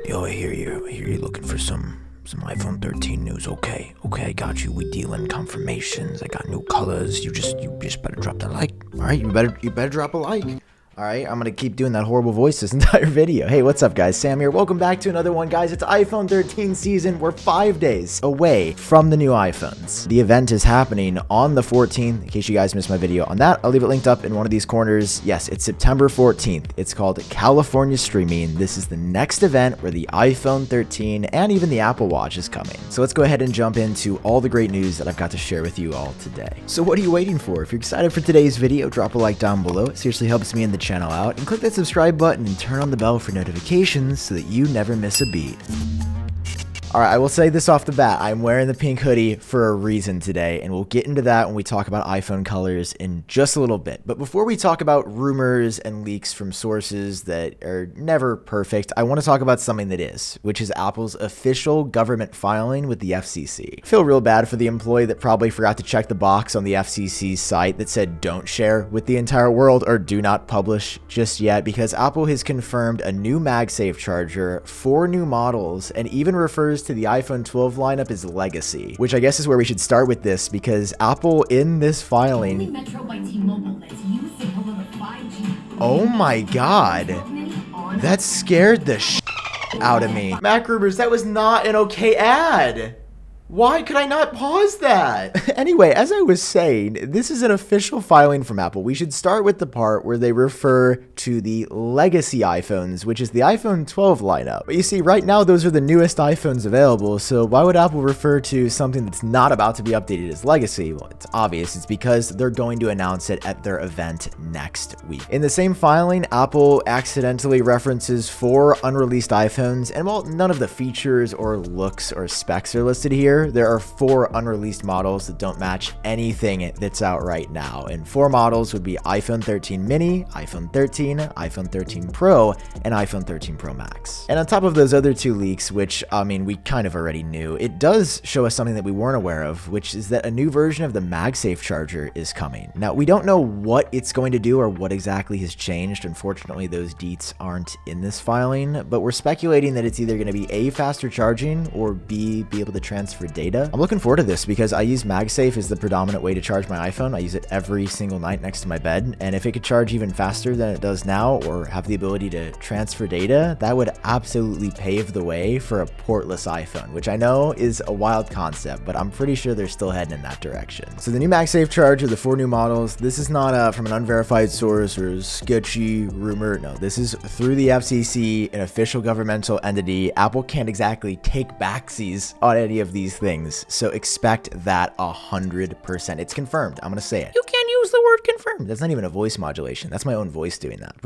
Yo, I hear you. You're looking for some iPhone 13 news. Okay, I got you. We deal in confirmations. I got new colors. You just better drop that like. All right, you better drop a like. All right, I'm gonna keep doing that horrible voice this entire video. Hey, what's up, guys? Sam here. Welcome back to another one, guys. It's iPhone 13 season. We're 5 days away from the new iPhones. The event is happening on the 14th. In case you guys missed my video on that, I'll leave it linked up in one of these corners. Yes, it's September 14th. It's called California Streaming. This is the next event where the iPhone 13 and even the Apple Watch is coming. So let's go ahead and jump into all the great news that I've got to share with you all today. So what are you waiting for? If you're excited for today's video, drop a like down below. It seriously helps me in the channel out, and click that subscribe button and turn on the bell for notifications so that you never miss a beat. Alright, I will say this off the bat, I'm wearing the pink hoodie for a reason today, and we'll get into that when we talk about iPhone colors in just a little bit. But before we talk about rumors and leaks from sources that are never perfect, I want to talk about something that is, which is Apple's official government filing with the FCC. I feel real bad for the employee that probably forgot to check the box on the FCC's site that said don't share with the entire world or do not publish just yet, because Apple has confirmed a new MagSafe charger, 4 new models, and even refers to the iPhone 12 lineup as legacy, which I guess is where we should start with this, because Apple in this filing... Oh my god, that scared the out of me. Mac rumors, that was not an okay ad. Why could I not pause that? Anyway, as I was saying, this is an official filing from Apple. We should start with the part where they refer to the legacy iPhones, which is the iPhone 12 lineup. But you see, right now, those are the newest iPhones available, so why would Apple refer to something that's not about to be updated as legacy? Well, it's obvious. It's because they're going to announce it at their event next week. In the same filing, Apple accidentally references 4 unreleased iPhones, and while none of the features or looks or specs are listed here, there are 4 unreleased models that don't match anything that's out right now. And 4 models would be iPhone 13 mini, iPhone 13, iPhone 13 Pro, and iPhone 13 Pro Max. And on top of those other 2 leaks, which, I mean, we kind of already knew, it does show us something that we weren't aware of, which is that a new version of the MagSafe charger is coming. Now, we don't know what it's going to do or what exactly has changed. Unfortunately, those deets aren't in this filing, but we're speculating that it's either going to be A, faster charging, or B, be able to transfer data. I'm looking forward to this because I use MagSafe as the predominant way to charge my iPhone. I use it every single night next to my bed, and if it could charge even faster than it does now or have the ability to transfer data, that would absolutely pave the way for a portless iPhone, which I know is a wild concept, but I'm pretty sure they're still heading in that direction. So the new MagSafe charger, the 4 new models, this is not from an unverified source or sketchy rumor. No, this is through the FCC, an official governmental entity. Apple can't exactly take backsies on any of these things, so expect that 100%. It's confirmed. I'm gonna say it. You can't use the word confirmed. That's not even a voice modulation. That's my own voice doing that.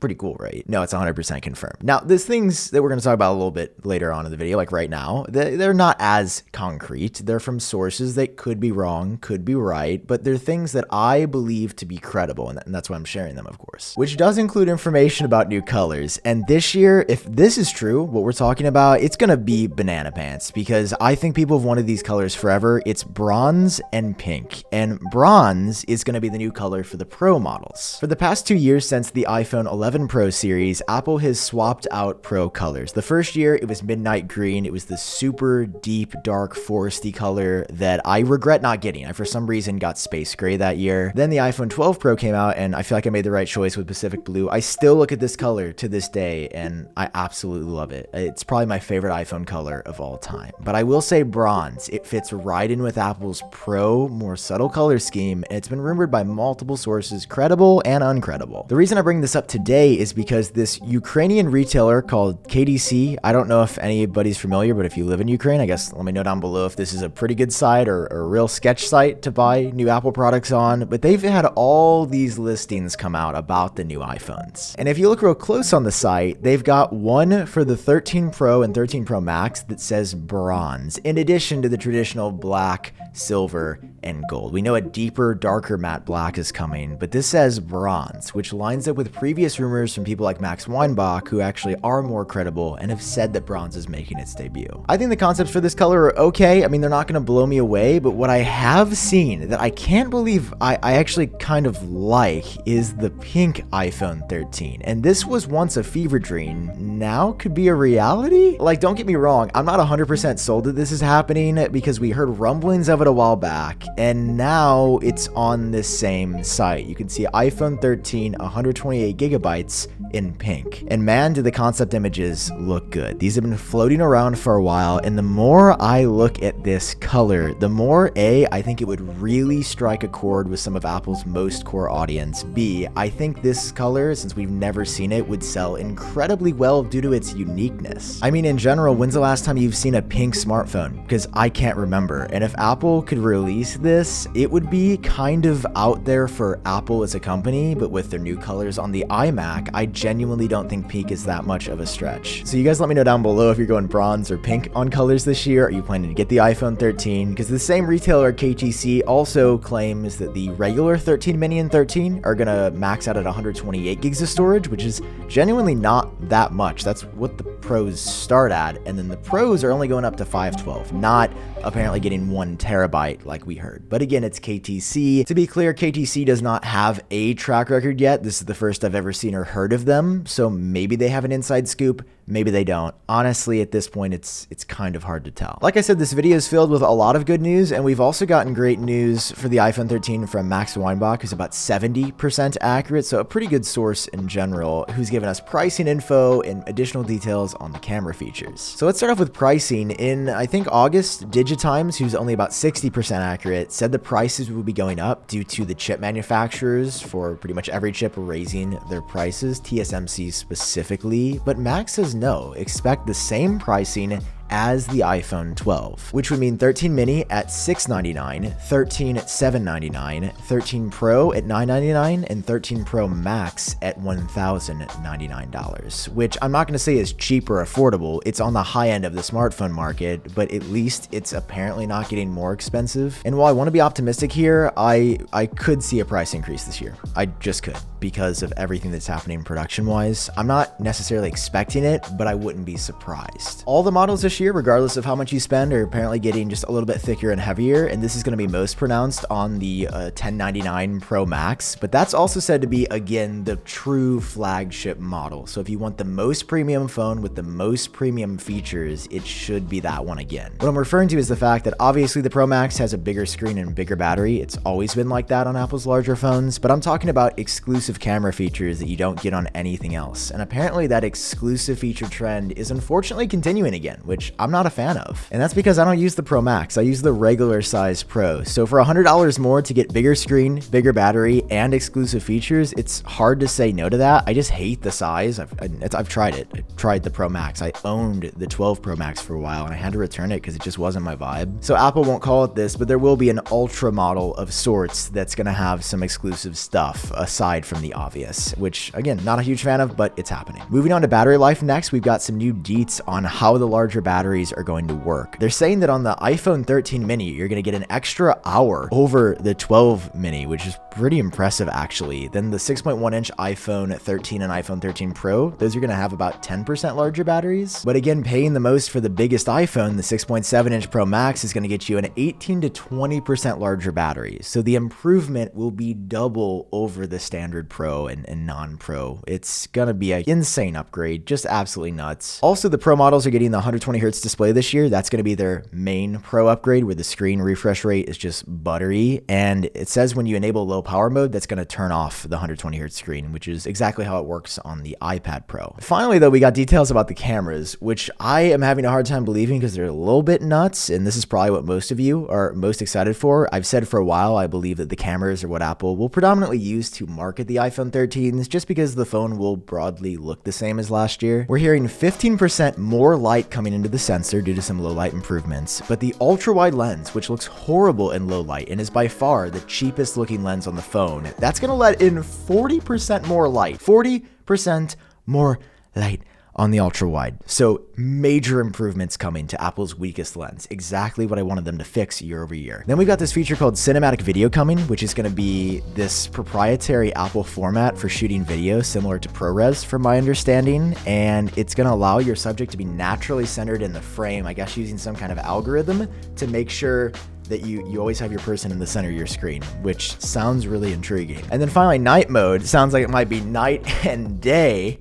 Pretty cool, right? No, it's 100% confirmed. Now, there's things that we're going to talk about a little bit later on in the video, like right now. They're not as concrete. They're from sources that could be wrong, could be right, but they're things that I believe to be credible, and that's why I'm sharing them, of course. Which does include information about new colors. And this year, if this is true, what we're talking about, it's going to be banana pants, because I think people have wanted these colors forever. It's bronze and pink, and bronze is going to be the new color for the Pro models. For the past 2 years since the iPhone 11 Pro series, Apple has swapped out Pro colors. The first year, it was midnight green. It was the super deep, dark, foresty color that I regret not getting. I, for some reason, got space gray that year. Then the iPhone 12 Pro came out, and I feel like I made the right choice with Pacific Blue. I still look at this color to this day, and I absolutely love it. It's probably my favorite iPhone color of all time. But I will say bronze. It fits right in with Apple's Pro, more subtle color scheme, and it's been rumored by multiple sources, credible and uncredible. The reason I bring this up today is because this Ukrainian retailer called KDC, I don't know if anybody's familiar, but if you live in Ukraine, I guess let me know down below if this is a pretty good site or a real sketch site to buy new Apple products on, but they've had all these listings come out about the new iPhones. And if you look real close on the site, they've got one for the 13 Pro and 13 Pro Max that says bronze, in addition to the traditional black, silver, and gold. We know a deeper, darker matte black is coming, but this says bronze, which lines up with previous rumors from people like Max Weinbach, who actually are more credible and have said that bronze is making its debut. I think the concepts for this color are okay. I mean, they're not going to blow me away, but what I have seen that I can't believe I actually kind of like is the pink iPhone 13. And this was once a fever dream, now could be a reality? Like, don't get me wrong, I'm not 100% sold that this is happening because we heard rumblings of it a while back, and now it's on this same site. You can see iPhone 13, 128 gigabytes in pink. And man, do the concept images look good. These have been floating around for a while, and the more I look at this color, the more I think it would really strike a chord with some of Apple's most core audience. B, I think this color, since we've never seen it, would sell incredibly well due to its uniqueness. I mean, in general, when's the last time you've seen a pink smartphone? Because I can't remember. And if Apple could release this, it would be kind of out there for Apple as a company, but with their new colors on the iMac, I genuinely don't think pink is that much of a stretch. So you guys let me know down below if you're going bronze or pink on colors this year. Are you planning to get the iPhone 13? Because the same retailer, KTC, also claims that the regular 13 mini and 13 are gonna max out at 128 gigs of storage, which is genuinely not that much. That's what the Pros start at, and then the Pros are only going up to 512, not apparently getting 1 terabyte like we heard. But again, it's KTC. To be clear, KTC does not have a track record yet. This is the first I've ever seen or heard of them, so maybe they have an inside scoop, maybe they don't. Honestly, at this point, it's kind of hard to tell. Like I said, this video is filled with a lot of good news, and we've also gotten great news for the iPhone 13 from Max Weinbach, who's about 70% accurate, so a pretty good source in general, who's given us pricing info and additional details on the camera features. So let's start off with pricing. In, I think, August, Digitimes, who's only about 60% accurate, said the prices would be going up due to the chip manufacturers for pretty much every chip raising their prices, TSMC specifically, but Max says no, expect the same pricing as the iPhone 12, which would mean 13 mini at $699, 13 at $799, 13 Pro at $999, and 13 Pro Max at $1,099, which I'm not going to say is cheap or affordable. It's on the high end of the smartphone market, but at least it's apparently not getting more expensive. And while I want to be optimistic here, I could see a price increase this year. I just could, because of everything that's happening production-wise. I'm not necessarily expecting it, but I wouldn't be surprised. All the models this year, regardless of how much you spend, are apparently getting just a little bit thicker and heavier, and this is going to be most pronounced on the 1099 Pro Max, but that's also said to be, again, the true flagship model. So if you want the most premium phone with the most premium features, it should be that one again. What I'm referring to is the fact that obviously the Pro Max has a bigger screen and bigger battery. It's always been like that on Apple's larger phones, but I'm talking about exclusive camera features that you don't get on anything else, and apparently that exclusive feature trend is unfortunately continuing again, which I'm not a fan of. And that's because I don't use the Pro Max. I use the regular size Pro. So for $100 more to get bigger screen, bigger battery, and exclusive features, it's hard to say no to that. I just hate the size. I've tried it. I tried the Pro Max. I owned the 12 Pro Max for a while, and I had to return it because it just wasn't my vibe. So Apple won't call it this, but there will be an Ultra model of sorts that's going to have some exclusive stuff aside from the obvious, which again, not a huge fan of, but it's happening. Moving on to battery life next, we've got some new deets on how the larger batteries are going to work. They're saying that on the iPhone 13 mini, you're going to get an extra hour over the 12 mini, which is pretty impressive actually. Then the 6.1-inch iPhone 13 and iPhone 13 Pro, those are going to have about 10% larger batteries. But again, paying the most for the biggest iPhone, the 6.7-inch Pro Max, is going to get you an 18 to 20% larger battery. So the improvement will be double over the standard Pro and non-Pro. It's going to be an insane upgrade, just absolutely nuts. Also, the Pro models are getting the 120 Hz display this year. That's going to be their main Pro upgrade, where the screen refresh rate is just buttery. And it says when you enable low power mode, that's going to turn off the 120 Hz screen, which is exactly how it works on the iPad Pro. Finally, though, we got details about the cameras, which I am having a hard time believing because they're a little bit nuts. And this is probably what most of you are most excited for. I've said for a while, I believe that the cameras are what Apple will predominantly use to market the iPhone 13s, just because the phone will broadly look the same as last year. We're hearing 15% more light coming into the sensor due to some low light improvements, but the ultra wide lens, which looks horrible in low light and is by far the cheapest looking lens on the phone, that's going to let in 40% more light. 40% more light on the ultra wide. So major improvements coming to Apple's weakest lens. Exactly what I wanted them to fix year over year. Then we got this feature called cinematic video coming, which is going to be this proprietary Apple format for shooting video similar to ProRes from my understanding. And it's going to allow your subject to be naturally centered in the frame, I guess using some kind of algorithm to make sure that you always have your person in the center of your screen, which sounds really intriguing. And then finally, night mode. Sounds like it might be night and day.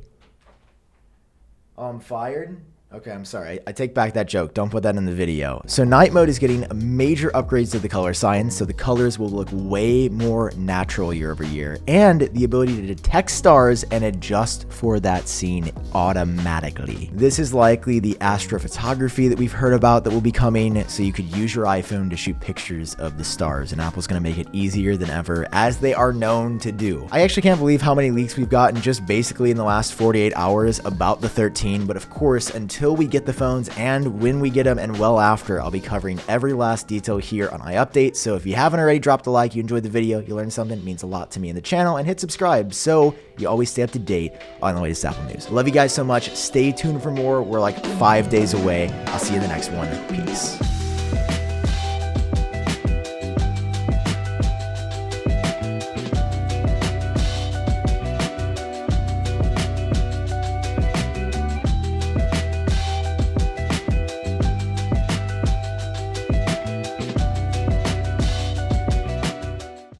Oh, I'm fired? Okay, I'm sorry. I take back that joke. Don't put that in the video. So night mode is getting major upgrades to the color science, so the colors will look way more natural year over year, and the ability to detect stars and adjust for that scene automatically. This is likely the astrophotography that we've heard about that will be coming, so you could use your iPhone to shoot pictures of the stars, and Apple's gonna make it easier than ever, as they are known to do. I actually can't believe how many leaks we've gotten just basically in the last 48 hours about the 13, but of course, until we get the phones and when we get them and well after, I'll be covering every last detail here on iUpdate. So if you haven't already, dropped a like, you enjoyed the video, you learned something, it means a lot to me and the channel, and hit subscribe so you always stay up to date on the latest Apple news. Love you guys so much. Stay tuned for more. We're like 5 days away. I'll see you in the next one. Peace.